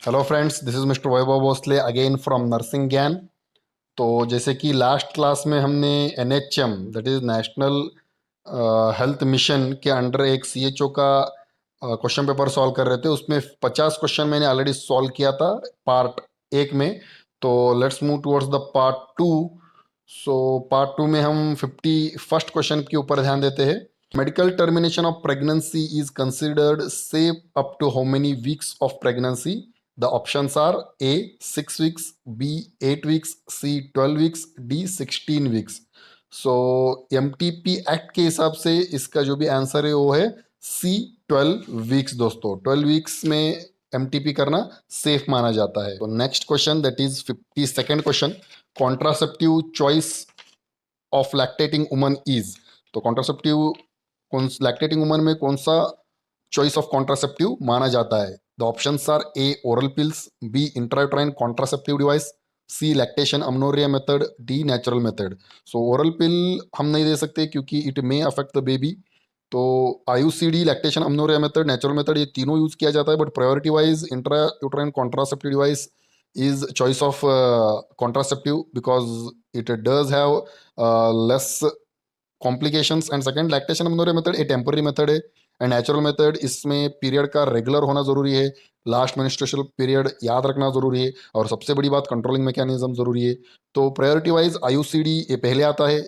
Hello friends, this is mister Vaibhav Bhosale again from nursing Gyan. तो जैसे कि लास्ट क्लास में हमने NHM that is national health mission के अंडर एक सीएचओ का क्वेश्चन पेपर सॉल्व कर रहे थे। उसमें 50 क्वेश्चन मैंने ऑलरेडी सॉल्व किया था पार्ट एक में। तो let's move towards the part two. So part two में हम 51st क्वेश्चन के ऊपर ध्यान देते हैं। Medical termination of pregnancy is considered safe up to how many weeks of pregnancy? The options are A 6 weeks, B 8 weeks, C 12 weeks, D 16 weeks. So MTP act के हिसाब से इसका जो भी आंसर है वो है C 12 वीक्स। दोस्तों 12 वीक्स में एमटीपी करना सेफ माना जाता है। तो next question that is 52nd question. Contraceptive choice of lactating woman is. तो कॉन्ट्रासेप्टिव कौन लैक्टेटिंग वुमन में कौन सा चॉइस ऑफ कॉन्ट्रासेप्टिव माना जाता है? The options are A oral pills, B intrauterine contraceptive device, C lactation amenorrhoea method, D natural method. So oral pill हम नहीं दे सकते क्योंकि it may affect the baby. तो IUCD, lactation amenorrhoea method, natural method, ये तीनों use किया जाता है, but priority wise intrauterine contraceptive device is choice of contraceptive because it does have less complications. And second, lactation amenorrhoea method a temporary method है। And natural method, इसमें period का regular होना जरूरी है, लास्ट मेंस्ट्रुअल पीरियड याद रखना जरूरी है, और सबसे बड़ी बात कंट्रोलिंग मैकेनिज्म जरूरी है। तो प्रायोरिटी वाइज आईयूसीडी ये पहले आता है,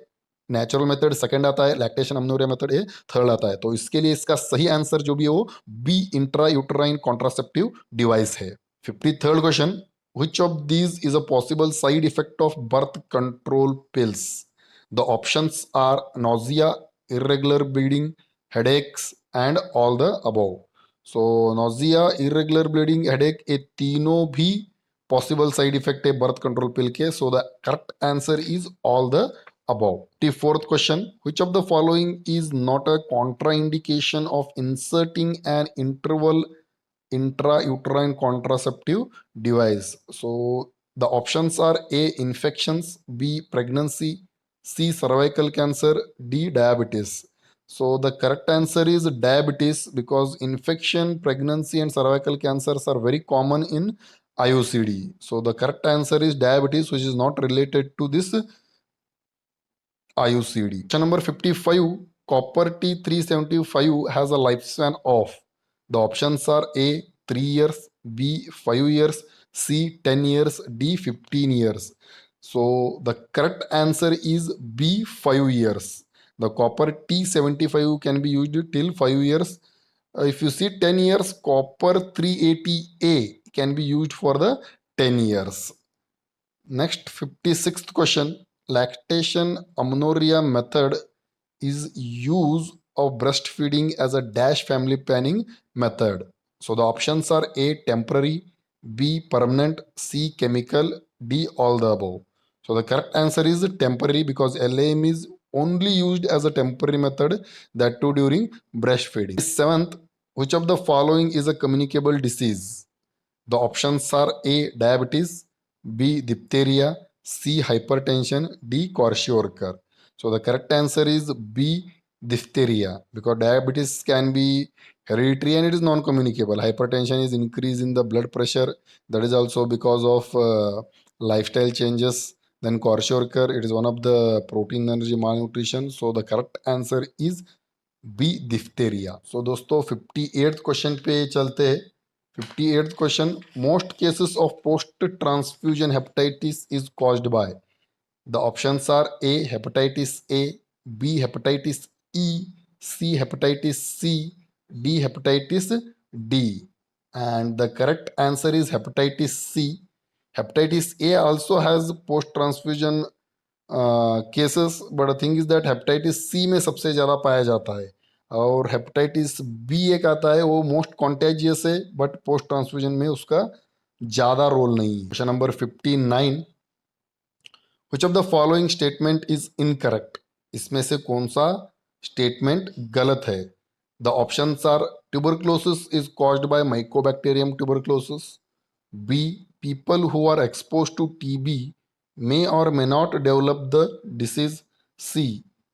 नेचुरल मेथड सेकंड आता है, लैक्टेशन अमनोरिया मेथड ये थर्ड आता है। तो इसके लिए इसका सही आंसर जो भी है वो B intra uterine contraceptive device है। 53rd question, which of these is a possible side effect of birth control pills? The options are nausea, irregular bleeding, headaches, and all the above. So nausea, irregular bleeding, headache, ये तीनों भी possible side effect है birth control pill के. So the correct answer is all the above. The fourth question, which of the following is not a contraindication of inserting an interval intrauterine contraceptive device? So the options are A infections, B pregnancy, C cervical cancer, D diabetes. So the correct answer is diabetes because infection, pregnancy, and cervical cancers are very common in IUCD. So the correct answer is diabetes, which is not related to this IUCD. Question number 55. Copper T375 has a lifespan of. The options are A 3 years, B 5 years, C 10 years, D 15 years. So the correct answer is B 5 years. The copper T75 can be used till 5 years. If you see 10 years, copper 380A can be used for the 10 years. Next, 56th question. Lactation amenorrhea method is use of breastfeeding as a dash family planning method. So the options are A temporary, B permanent, C chemical, D all the above. So the correct answer is temporary because LAM is only used as a temporary method, that too during breastfeeding. Seventh, which of the following is a communicable disease? The options are A diabetes, B diphtheria, C hypertension, D kwashiorkor. So the correct answer is B diphtheria because diabetes can be hereditary and it is non-communicable. Hypertension is increase in the blood pressure, that is also because of lifestyle changes. Then kwashiorkor, it is one of the protein energy malnutrition. So the correct answer is B diphtheria. So दोस्तों 58th question पे चलते हैं। 58th question, most cases of post transfusion hepatitis is caused by. The options are A hepatitis A, B hepatitis E, C hepatitis C, D hepatitis D. And the correct answer is hepatitis C. Hepatitis A also has post transfusion cases, but the thing is that hepatitis C में सबसे ज़्यादा पाया जाता है, और hepatitis B एक आता है वो मोस्ट कॉन्टेजियस है बट पोस्ट ट्रांसफ्यूजन में उसका ज़्यादा रोल नहीं है। Question number 59, which of the following statement is incorrect? इसमें से कौन सा स्टेटमेंट गलत है? The options are tuberculosis is caused by mycobacterium tuberculosis, B people who are exposed to TB may or may not develop the disease, C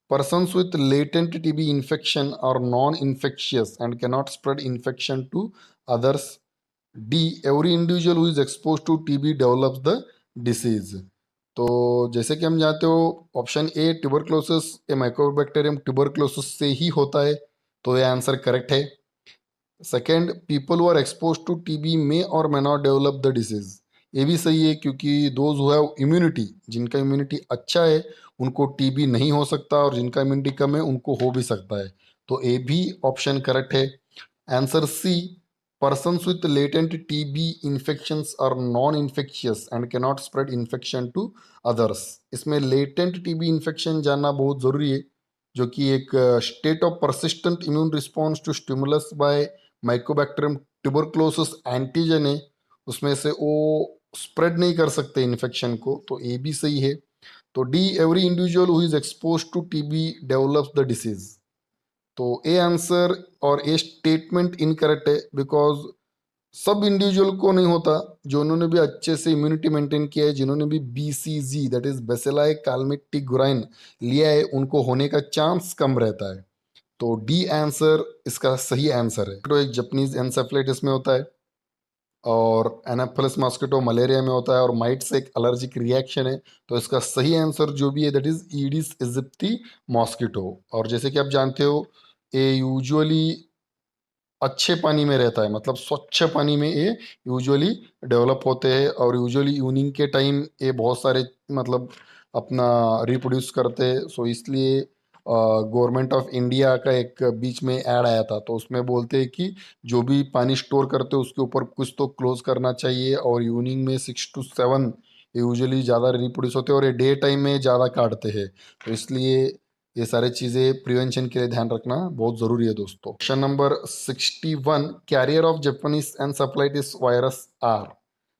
persons with latent TB infection are non-infectious and cannot spread infection to others, D every individual who is expose to TB develops the disease. तो जैसे कि हम जानते हो option A tuberculosis A mycobacterium tuberculosis से ही होता है, तो ये आंसर करेक्ट है। Second, people who are expose to TB may और may not develop the disease, ये भी सही है क्योंकि दोज हु हैव इम्यूनिटी, जिनका इम्यूनिटी अच्छा है उनको टीबी नहीं हो सकता, और जिनका इम्यूनिटी कम है उनको हो भी सकता है, तो ए भी ऑप्शन करेक्ट है। Answer C, persons with latent TB infections are non-infectious and cannot spread infection to others। इसमें latent TB infection जानना बहुत जरूरी है, जो कि एक state of persistent immune response to stimulus by mycobacterium tuberculosis antigen है, उसमें से वो स्प्रेड नहीं कर सकते इन्फेक्शन को, तो ए भी सही है। तो D every individual who is expose to TB develops the disease, तो ए आंसर और ए स्टेटमेंट इनकरेक्ट है, बिकॉज सब इंडिविजुअल को नहीं होता, जो उन्होंने भी अच्छे से इम्यूनिटी मेंटेन किया है, जिन्होंने भी बीसीजी दैट इज बेसिलाई कालमेटिगुराइन लिया है, उनको होने का चांस कम रहता है, तो डी आंसर इसका सही आंसर है। तो एक जापानीज एन्सेफेलाइटिस में होता है, और एनाफिलस मॉस्किटो मलेरिया में होता है, और माइट से एक एलर्जिक रिएक्शन है, तो इसका सही आंसर जो भी है दैट इज ईडिस इजिप्टी मॉस्किटो। और जैसे कि आप जानते हो ये यूजुअली अच्छे पानी में रहता है, मतलब स्वच्छ पानी में ये यूजुअली डेवलप होते हैं, और यूजुअली इवनिंग के टाइम ये बहुत सारे मतलब अपना रिप्रोड्यूस करते हैं, सो इसलिए गवर्नमेंट ऑफ इंडिया का एक बीच में ऐड आया था, तो उसमें बोलते हैं कि जो भी पानी स्टोर करते हैं उसके ऊपर कुछ तो क्लोज करना चाहिए, और इवनिंग में 6 to 7 यूजुअली ज़्यादा रिप्रोड्यूस होते हैं, और ये डे टाइम में ज़्यादा काटते हैं, तो इसलिए ये सारी चीजें प्रिवेंशन के लिए ध्यान रखना बहुत जरूरी है दोस्तों। Question number 61, carrier of Japanese encephalitis virus are,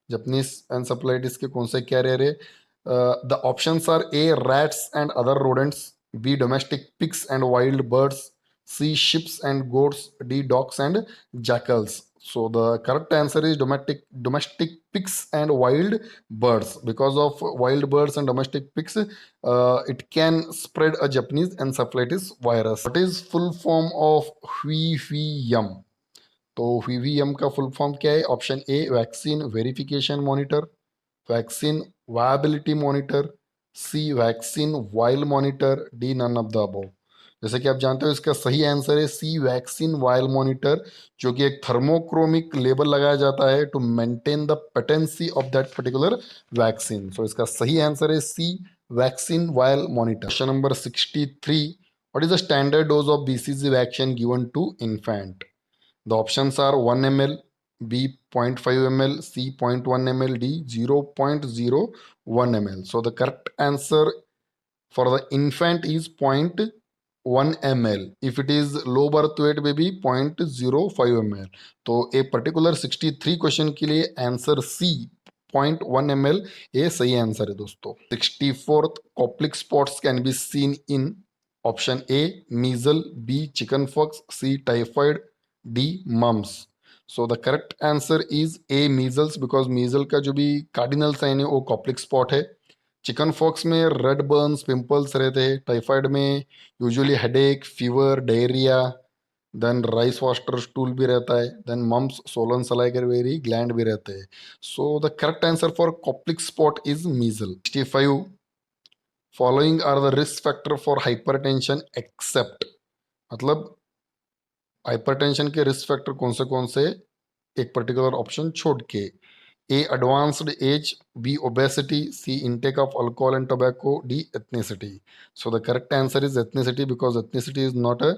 Japanese encephalitis के कौन से कैरियर है? The options are A rats and other rodents, B domestic pigs and wild birds, C ships and goats, D dogs and jackals। So the correct answer is domestic pigs and wild birds. Because of wild birds and domestic pigs, it can spread a Japanese encephalitis virus। What is full form of HVVM? तो HVVM का full form क्या है? Option A vaccine verification monitor, vaccine viability monitor, C vaccine vial monitor, D none of the above. जैसे कि आप जानते हो इसका सही आंसर है सी वैक्सीन वाइल मॉनिटर, जो कि एक थर्मोक्रोमिक लेबल लगाया जाता है to maintain the potency of that particular vaccine. So इसका सही आंसर है C vaccine vial monitor. Question number 63, what is the standard dose of BCG vaccine given to infant? The options are 1 ml, B 0.5 ml, C 0.1 ml, D 0.01 ml। So the correct answer for the infant is 0.1 ml. If it is low birth weight baby 0.05 ml। तो a particular 63 question के लिए answer C 0.1 ml ये सही answer है दोस्तों। 64th, Koplik spots can be seen in option A measle, B chicken pox, C typhoid, D mumps. So the correct answer is A measles, because measle का जो भी cardinal sign है वो Koplik spot है। Chicken pox में red burns pimples रहते हैं, टाइफाइड में usually headache fever diarrhoea, then rice water stool भी रहता है, then mumps swollen salivary gland भी रहते हैं। So the correct answer for Koplik spot is measle. 65, following are the risk factor for hypertension except, मतलब हाइपरटेंशन के risk factor कौन से एक पर्टिकुलर ऑप्शन छोड़ के? A advanced age, B obesity, C intake of alcohol and tobacco, D ethnicity. So the correct answer is ethnicity, because ethnicity is not a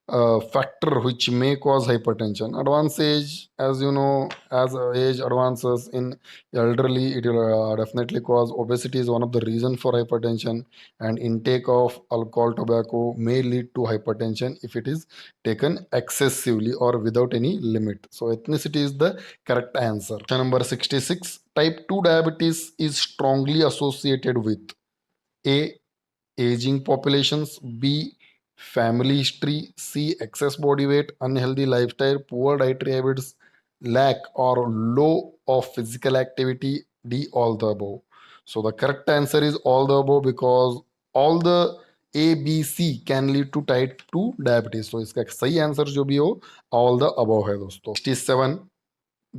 factor which may cause hypertension. Advanced age, as you know, as age advances in elderly, it will definitely cause obesity is one of the reason for hypertension, and intake of alcohol, tobacco may lead to hypertension if it is taken excessively or without any limit. So ethnicity is the correct answer. Question number 66. Type 2 diabetes is strongly associated with A. Aging populations, B. Family history, C. Excess body weight, unhealthy lifestyle, poor dietary habits, lack or low of physical activity, D. All the above। So the correct answer is all the above, because all the A, B, C can lead to type 2 diabetes। So इसका सही answer जो भी हो all the above है दोस्तों। 67,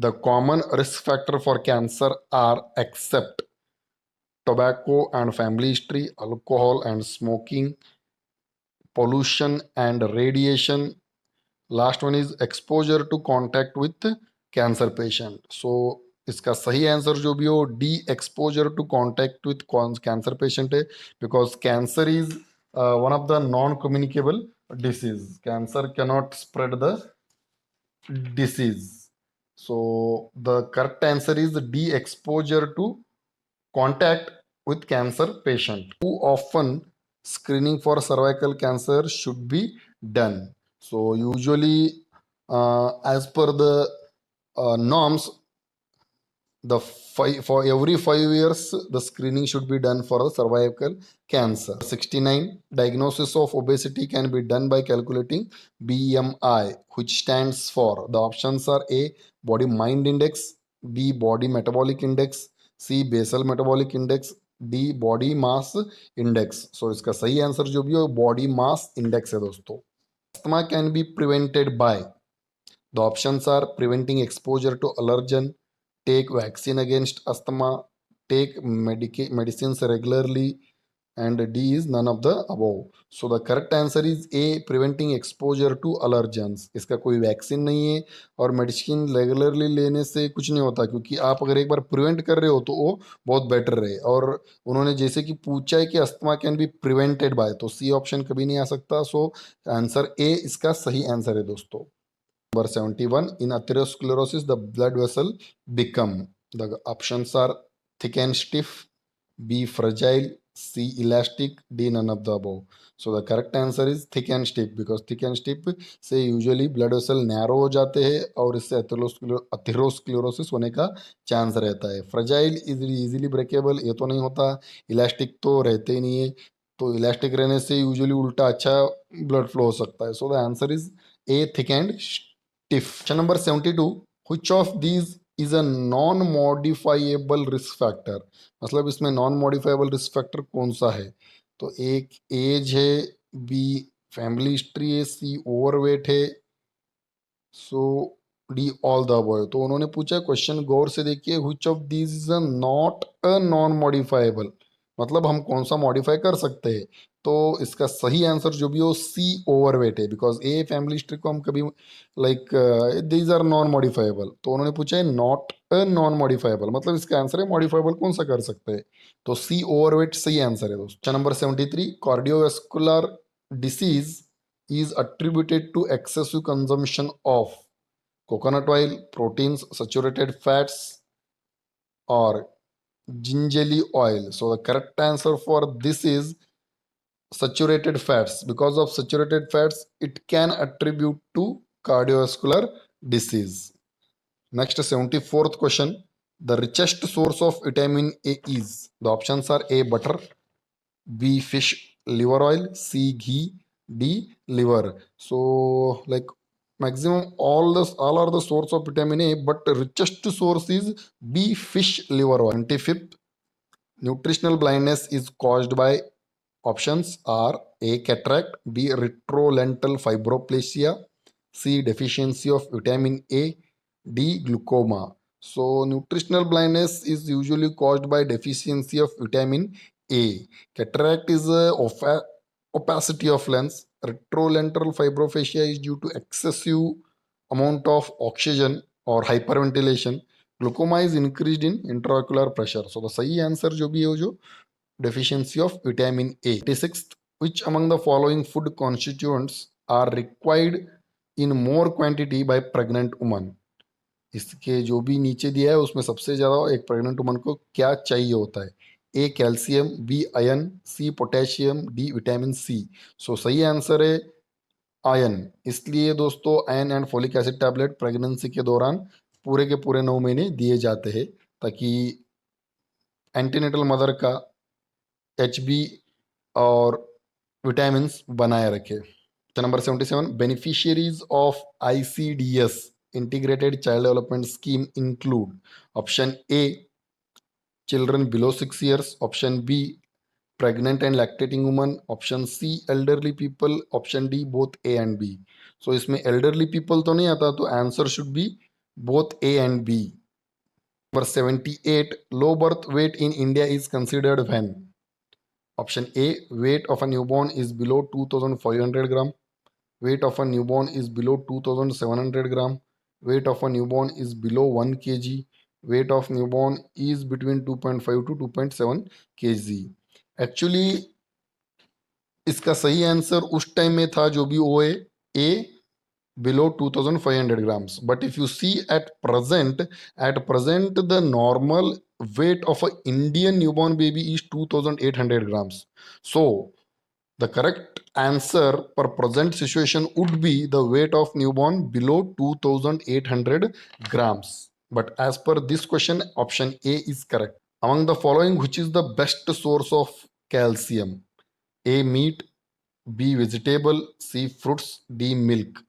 The common risk factor for cancer are except tobacco and family history, alcohol and smoking, pollution and radiation. Last one is exposure to contact with cancer patient. So इसका सही answer जो भी हो D exposure to contact with cancer patient है, because cancer is one of the non communicable disease. Cancer cannot spread the disease. So the correct answer is D, exposure to contact with cancer patient. How often screening for cervical cancer should be done? So usually, as per the norms, for every 5 years the screening should be done for the cervical cancer. 69, diagnosis of obesity can be done by calculating BMI, which stands for, the options are A, body mind index, B, body metabolic index, C, basal metabolic index, D, body mass index. So इसका सही answer जो भी हो body mass index है दोस्तों. Asthma can be prevented by, the options are preventing exposure to allergen, take vaccine against asthma, take medicines regularly, and D is none of the above. So the correct answer is A, preventing exposure to allergens. इसका कोई vaccine नहीं है और medicine regularly लेने से कुछ नहीं होता, क्योंकि आप अगर एक बार प्रिवेंट कर रहे हो तो वो बहुत बेटर है. और उन्होंने जैसे कि पूछा है कि asthma can be prevented by, तो सी ऑप्शन कभी नहीं आ सकता. सो आंसर ए इसका सही आंसर है दोस्तों. Number 71, in atherosclerosis, the blood vessel become, the options are thick and stiff, B, fragile, C, elastic, D, none of the above. So the correct answer is thick and stiff, because thick and stiff से usually blood vessel narrow हो जाते हैं और इससे atherosclerosis होने का chance रहता है. fragile is easily breakable, ये तो नहीं होता. elastic तो रहते ही नहीं है, तो इलास्टिक रहने से यूजुअली उल्टा अच्छा ब्लड फ्लो हो सकता है. So the answer is A, thick and stiff. Question number 72, which of these is a non modifiable risk factor? मतलब इसमें नॉन मॉडिफाइबल रिस्क फैक्टर कौन सा है? तो एक एज है, बी फैमिली हिस्ट्री है, सी ओवरवेट है, सो डी ऑल द अबव. तो उन्होंने पूछा क्वेश्चन गौर से देखिए, which of these is not a non modifiable, मतलब हम कौन सा मॉडिफाई कर सकते हैं. तो इसका सही आंसर जो भी हो सी ओवरवेट है, बिकॉज ए फैमिली हिस्ट्री को हम कभी like these are non modifiable. तो उन्होंने पूछा है नॉट अ नॉन मॉडिफाइबल, मतलब इसका आंसर है मॉडिफाइबल कौन सा कर सकते हैं. तो सी ओवरवेट सही आंसर है दोस्तों. Number 73, cardiovascular disease is attributed to excessive consumption of coconut oil, proteins, saturated fats, or gingerly oil. So the correct answer for this is saturated fats. Because of saturated fats, it can attribute to cardiovascular disease. Next, 74th question. The richest source of vitamin A is, the options are A, butter, B, fish liver oil, C, ghee, D, liver. So like maximum all are the source of vitamin A, but the richest source is B, fish liver oil. 25th, nutritional blindness is caused by, options are A, cataract, B, retrolental fibroplasia, C, deficiency of vitamin A, D, glaucoma. So nutritional blindness is usually caused by deficiency of vitamin A. Cataract is a opacity of lens. Retrolental fibroplasia is due to excessive amount of oxygen or hyperventilation. Glaucoma is increased in intraocular pressure. So the सही answer जो भी है वो जो deficiency of vitamin A. 86th, which among the following food constituents are required in more quantity by pregnant woman? इसके जो भी नीचे दिया है उसमें सबसे ज्यादा एक प्रेग्नेंट वुमन को क्या चाहिए होता है? ए, कैल्शियम, बी, आयरन, सी, पोटेशियम, डी, विटामिन सी. सो सही आंसर है आयरन. इसलिए दोस्तों iron and folic acid tablet pregnancy के दौरान पूरे के पूरे 9 महीने दिए जाते हैं, ताकि एंटीनेटल मदर का एचबी और विटामिन बनाए रखे. Number 77, beneficiaries of ICDS integrated child development scheme include, option A, children below 6 years, option B, pregnant and lactating women, option C, elderly people, option D, both A and B. So इसमें elderly people तो नहीं आता, तो answer should be both A and B. Number 78, low birth weight in India is considered when? Option A, weight of a newborn is below 2500 gram. Weight of a newborn is below 2700 gram. Weight of a newborn is below 1 kg. Weight of newborn is between 2.5 to 2.7 kg. Actually इसका सही answer उस time में था जो भी वो है ए below 2500 grams. But if you see at present the normal weight of an Indian newborn baby is 2800 grams. So the correct answer per present situation would be the weight of newborn below 2800 grams. But as per this question, option A is correct. Among the following, which is the best source of calcium? A, meat. B, vegetable. C, fruits. D, milk.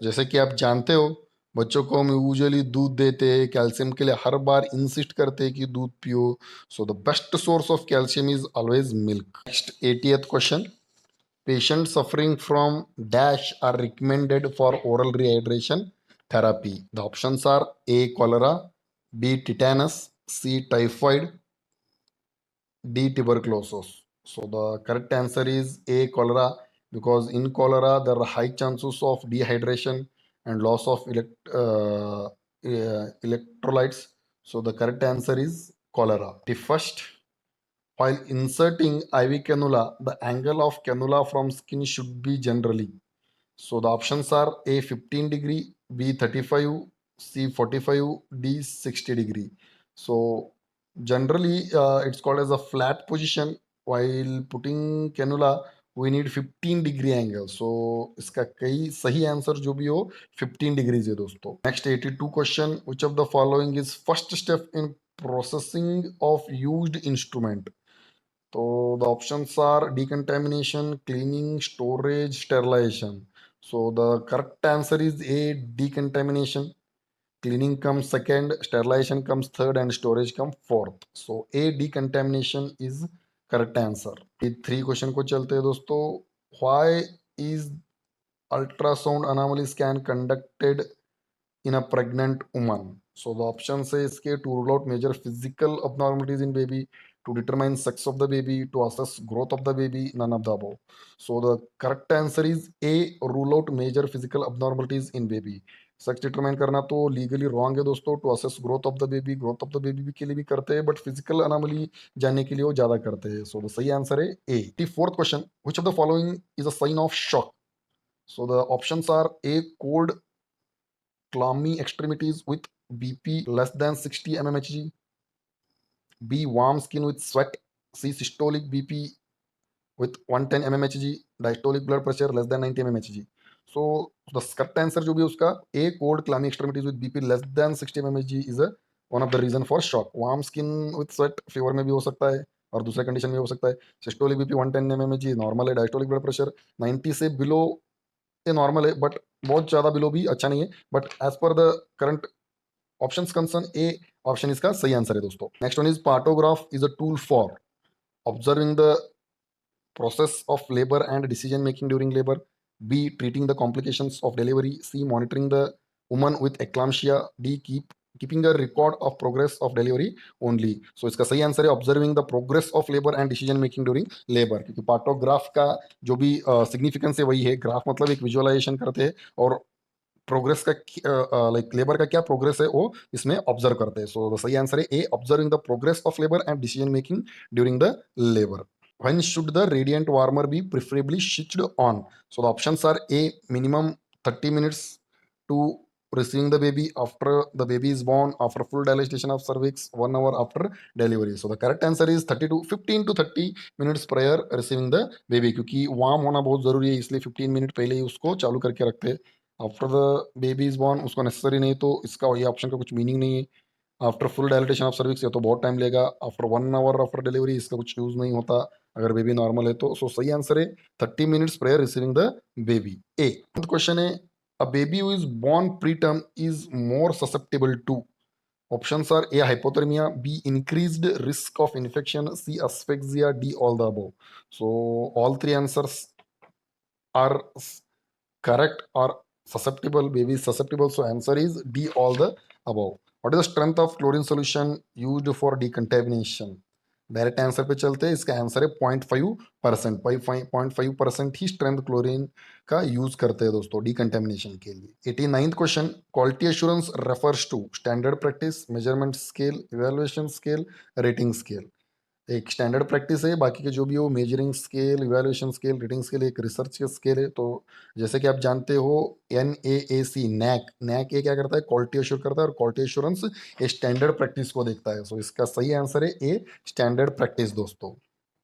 जैसे कि आप जानते हो, बच्चों को हम usually दूध देते हैं कैल्शियम के लिए, हर बार इंसिस्ट करते हैं कि दूध पियो. So the best source of calcium is always milk. Next 80th question. Patients suffering from dash are recommended for oral rehydration therapy. The options are A, cholera. B, tetanus. C, typhoid. D, tuberculosis. So the correct answer is A, cholera, because in cholera there are high chances of dehydration and loss of electrolytes. So the correct answer is cholera. The first, while inserting IV cannula, the angle of cannula from skin should be generally. So the options are A, 15 degree, B, 35, C, 45, D, 60 degree. So generally it's called as a flat position. While putting cannula we need 15 degree angle. So इसका कई सही answer जो भी हो 15 degrees है दोस्तों. Next 82 question. Which of the following is first step in processing of used instrument? तो the options are decontamination, cleaning, storage, sterilization. So the correct answer is A, decontamination. Cleaning comes second, sterilization comes third, and storage comes fourth. So A, decontamination is correct answer. ये 3 question को चलते हैं दोस्तों. Why is ultrasound anomaly scan conducted in a pregnant woman? So the option says to rule out major physical abnormalities in baby, to determine sex of the baby, to assess growth of the baby, none of the above. So the correct answer is A, rule out major physical abnormalities in baby. Sex determine करना तो legally wrong है दोस्तों. To assess growth of the baby, growth of the baby के लिए भी करते हैं, but physical anomaly जानने के लिए वो ज्यादा करते हैं. सो द सही आंसर है A. The fourth question. Which of the following is a sign of shock? So the options are A, cold clammy extremities with BP less than 60 mmHg. B, warm skin with sweat. C, systolic BP with 110 mmHg. Diastolic blood pressure less than 90 mmHg. So the correct answer जो भी है उसका A, cold clammy extremities with BP less than 60 mmHg is a one of the reason for shock. Warm skin with sweat fever में भी हो सकता है और दूसरे कंडीशन में हो सकता है. सिस्टोलिक बीपी 110 mmHg नॉर्मल है. डायस्टोलिक ब्लड प्रेशर 90 से बिलो ये नॉर्मल है, बट बहुत ज्यादा बिलो भी अच्छा नहीं है. But as per the current options concern A option इसका सही आंसर है दोस्तों. Next one is partograph is a tool for observing the process of labour and decision making during labour. B, treating the complications of delivery. C, monitoring the woman with eclampsia. D, keeping a record of progress of delivery only. So इसका सही answer है observing the progress of labour and decision making during labour, क्योंकि partograph का जो भी significance है वही है. ग्राफ मतलब एक विजुअलाइजेशन करते हैं और प्रोग्रेस का लाइक लेबर का क्या प्रोग्रेस है वो इसमें ऑब्जर्व करते हैं. सो द सही आंसर है A, observing the progress of labour and decision making during the labour. When should the radiant warmer be preferably switched on? So the options are A, minimum 30 minutes to receiving the baby, after the baby is born, after full dilatation of cervix, 1 hour after delivery. So the correct answer is 15 to 30 minutes prior receiving the baby, क्योंकि warm होना बहुत जरूरी है, इसलिए 15 minute पहले ही उसको चालू करके रखते हैं. After the baby is born उसको नेसेसरी नहीं, तो इसका ये ऑप्शन का कुछ मीनिंग नहीं है. After full dilatation of cervix ये तो बहुत टाइम लेगा. आफ्टर 1 hour आफ्टर डिलीवरी इसका कुछ यूज नहीं होता अगर बेबी नॉर्मल है तो. सो सही आंसर है 30 minutes prior receiving the baby. A question है, a baby who is born preterm is more susceptible to. Options are A, hypothermia. B, increased risk of infection. C, asphyxia. D, all the above. So all 3 answers are correct or susceptible, baby is susceptible, so answer is D, all the above. What is the strength of chlorine solution used for decontamination? Direct answer पे चलते हैं, इसका answer है 0.5%। 0.5% ही strength chlorine का use करते हैं दोस्तों डिकंटेमिनेशन के लिए। 89th question, quality assurance refers to standard practice, measurement scale, evaluation scale, rating scale. एक स्टैंडर्ड प्रैक्टिस है, बाकी के जो भी हो measuring scale, evaluation scale, rating scale एक रिसर्च का स्केल है। तो जैसे कि आप जानते हो NAAC, नैक, नैक ये क्या करता है, क्वालिटी एश्योर करता है, और क्वालिटी एश्योरेंस ये स्टैंडर्ड प्रैक्टिस को देखता है। सो इसका सही आंसर है ए, स्टैंडर्ड प्रैक्टिस दोस्तों।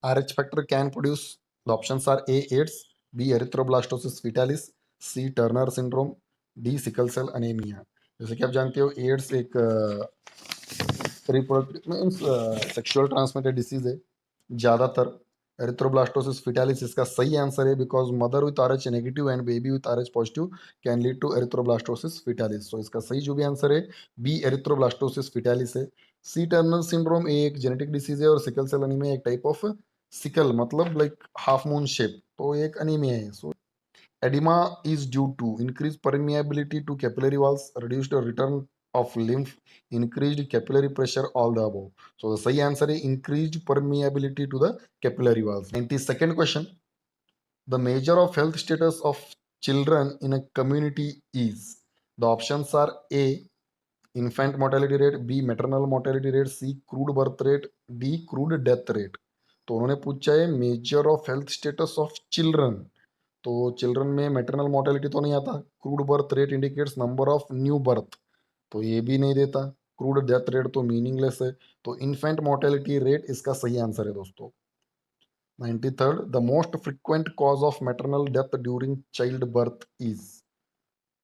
RH factor can produce, the options are A, AIDS, B, erythroblastosis fetalis, C, Turner syndrome, D, sickle cell anaemia. जैसे कि आप जानते हो एड्स एक reproductive means sexual transmitted disease है ज़्यादातर। एरिथ्रोब्लास्टोसिस फिटालिस इसका सही आंसर है, because mother with RH negative and baby with RH positive can lead to erythroblastosis fetalis. So इसका सही जो भी आंसर है बी, एरिथ्रोब्लास्टोसिस फिटालिस है। सी, टर्नर सिंड्रोम एक जेनेटिक डिसीज है, और सिकल सेल अनीमिया एक टाइप ऑफ सिकल मतलब लाइक हाफ मून शेप, तो एक अनीमिया है। सो edema is due to increased permeability to capillary walls, reduced return of lymph, increased capillary pressure, all the above. So the sahi answer is increased permeability to the capillary walls. 92nd question, the measure of health status of children in a community is, the options are A, infant mortality rate, B, maternal mortality rate, C, crude birth rate, D, crude death rate। तो उन्होंने पूछा है measure of health status of children, तो children में maternal mortality तो नहीं आता, crude birth rate indicates number of new birth, तो ये भी नहीं देता, क्रूड डेथ रेट तो मीनिंगलेस है, तो इन्फेंट मोर्टेलिटी रेट इसका सही आंसर है दोस्तों। 93rd, the most frequent cause of maternal death during child birth is,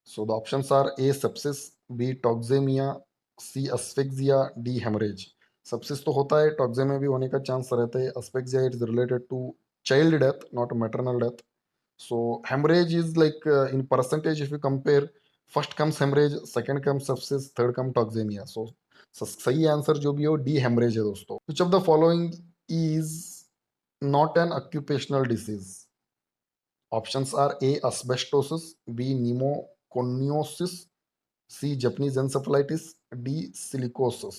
so the options are A, sepsis, B, toxaemia, C, asphyxia, D, haemorrhage. Sepsis तो होता है, टॉक्सेमिया भी होने का चांस रहता है, asphyxia is related to child death not maternal death. So hemorrhage is like in percentage if you compare, first comes hemorrhage, second comes sepsis, third comes toxemia. So सही answer जो भी हो डी, हेमरेज है दोस्तों। Which of the following is not an occupational disease? Options are A, asbestosis, B, pneumoconiosis, C, Japanese encephalitis, D, silicosis।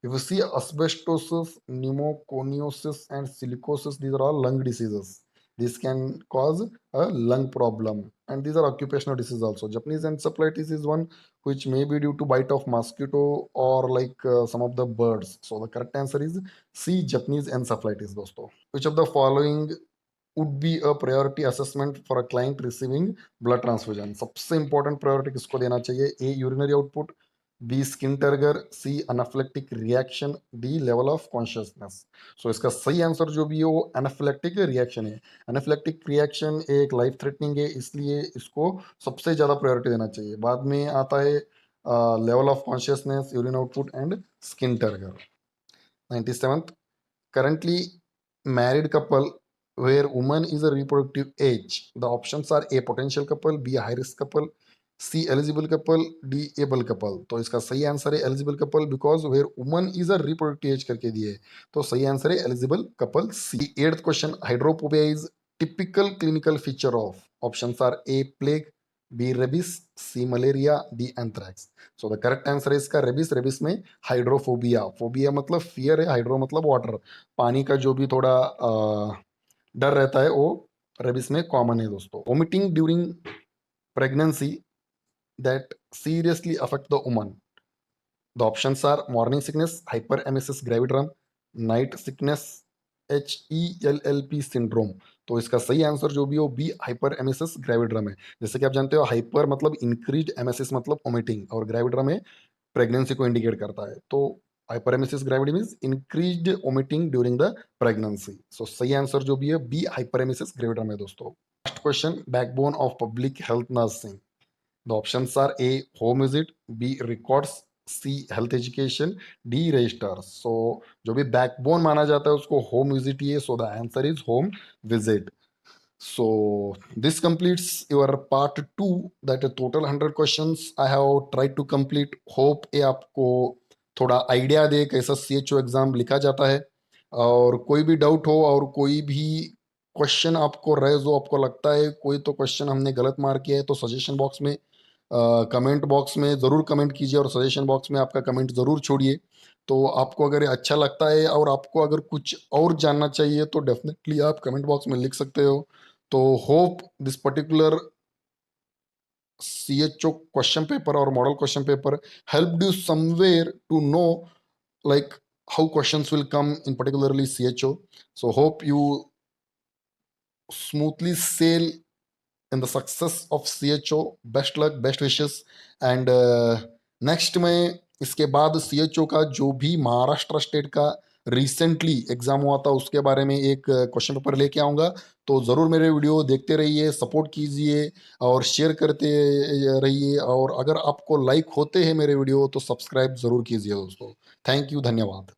If you see asbestosis, pneumoconiosis, and silicosis, these are all lung diseases. This can cause a lung problem, and these are occupational diseases also. Japanese encephalitis is one which may be due to bite of mosquito or like some of the birds. So the correct answer is C, Japanese encephalitis दोस्तों। Which of the following would be a priority assessment for a client receiving blood transfusion? सबसे important priority किसको देना चाहिए? A, urinary output, B, skin turgor, C, anaphylactic reaction, D, level of consciousness. So इसका सही answer जो भी है वो एनाफिलेक्टिक रिएक्शन है। एनाफिलेक्टिक रिएक्शन एक लाइफ थ्रेटनिंग है, इसलिए इसको सबसे ज़्यादा प्रायोरिटी देना चाहिए। बाद में आता है level of consciousness, urine output and skin turgor. 97th, currently married couple where woman is a reproductive age, the options are A, potential couple, B, high risk couple, C, eligible couple, D, able couple। तो इसका सही answer है eligible couple, because where woman is a reproductive age करके दिए, तो सही answer है eligible couple C। 8th question, hydrophobia is typical clinical feature of, options are A, plague, B, rabies, C, malaria, D, anthrax। So the correct answer है इसका rabies. Rabies में hydrophobia, phobia मतलब fear है, hydro मतलब water, पानी का जो भी थोड़ा डर रहता है वो रेबिस में कॉमन है दोस्तों। Vomiting during pregnancy that seriously affect the woman, the options are morning sickness, hyperemesis gravidarum, night sickness, HELLP syndrome. तो इसका सही आंसर जो भी हो बी, हाइपर एमेसिस ग्रेविड्रम है। जैसे कि आप जानते हो हाइपर मतलब इंक्रीज, एमेसिस मतलब वोमिटिंग, और ग्रेविड्रम है प्रेगनेंसी को इंडिकेट करता है। तो hyperemesis gravidarum means increased vomiting during the pregnancy. So सही आंसर जो भी है बी, हाइपरेमेसिस ग्रेविडम है दोस्तों। Last question, backbone of public health nursing, the options are A, home visit, B, records, C, health education, D, registers. So जो भी backbone माना जाता है उसको होम विजिट ही है, so the answer is home visit. So this completes your part 2, that total 100 questions I have tried to complete। Hope ये आपको थोड़ा आइडिया दे कैसा CHO एग्जाम लिखा जाता है। और कोई भी डाउट हो और कोई भी क्वेश्चन आपको रेज हो, आपको लगता है कोई तो क्वेश्चन हमने गलत मार्क किया है, तो सजेशन बॉक्स में कमेंट बॉक्स में ज़रूर कमेंट कीजिए और सजेशन बॉक्स में आपका कमेंट ज़रूर छोड़िए। तो आपको अगर ये अच्छा लगता है और आपको अगर कुछ और जानना चाहिए तो डेफिनेटली आप कमेंट बॉक्स में लिख सकते हो। तो hope this particular CHO question paper or model question paper helped you somewhere to know like how questions will come in particularly CHO. So hope you smoothly sail in the success of CHO. Best luck, best wishes. And next में इसके बाद CHO का जो भी Maharashtra state का recently exam हुआ था उसके बारे में एक क्वेश्चन पेपर लेके आऊंगा। तो ज़रूर मेरे वीडियो देखते रहिए, सपोर्ट कीजिए और शेयर करते रहिए। और अगर आपको लाइक होते हैं मेरे वीडियो तो सब्सक्राइब ज़रूर कीजिए दोस्तों। थैंक यू, धन्यवाद।